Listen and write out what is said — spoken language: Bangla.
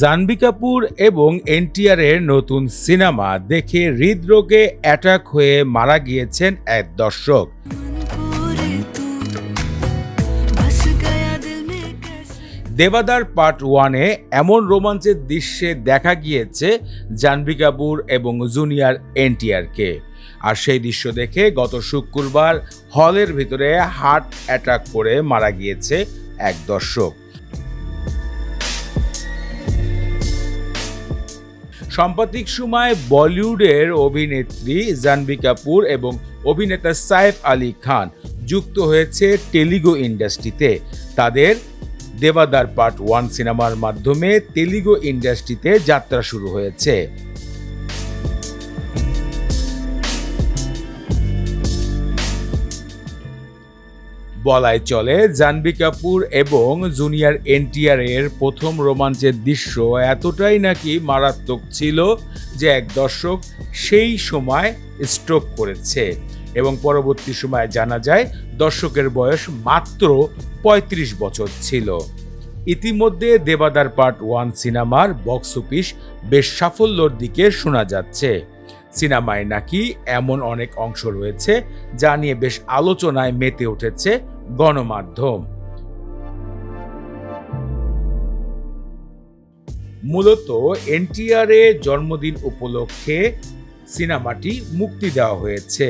জাহ্নবী কাপুর এবং এনটিআর এর নতুন সিনেমা দেখে হৃদরোগে অ্যাটাক হয়ে মারা গিয়েছেন এক দর্শক। দেবাদার পার্ট 1-এ এমন রোমাঞ্চের দৃশ্যে দেখা গিয়েছে জাহ্নবী কাপুর এবং জুনিয়র এনটিআরকে। আর সেই দৃশ্য দেখে গত শুক্রবার হলের ভিতরে হার্ট অ্যাটাক করে মারা গিয়েছে এক দর্শক। সাম্প্রতিক সময় বলিউডের অভিনেত্রী জাহ্নবী কাপুর এবং অভিনেতা সাইফ আলী খান যুক্ত হয়েছে তেলুগু ইন্ডাস্ট্রিতে। তাদের দেবাদার পার্ট 1 সিনেমার মাধ্যমে তেলুগু ইন্ডাস্ট্রিতে যাত্রা শুরু হয়েছে। বলাই চলে জাহ্নবী কাপুর এবং জুনিয়র এনটিআর এর প্রথম রোমাঞ্চের দৃশ্য এতটাই নাকি মারাত্মক ছিল যে এক দর্শক সেই সময় স্ট্রোক করেছে এবং পরবর্তী সময়ে জানা যায় দর্শকের বয়স মাত্র ৩৫ বছর ছিল। ইতিমধ্যে দেবাদার পার্ট 1 সিনেমার বক্স অফিস বেশ সাফল্যের দিকে শোনা যাচ্ছে। সিনেমায় নাকি এমন অনেক অংশ রয়েছে যা নিয়ে বেশ আলোচনায় মেতে উঠেছে গণমাধ্যম। মূলত এনটিআর এর জন্মদিন উপলক্ষে সিনেমাটি মুক্তি দেওয়া হয়েছে।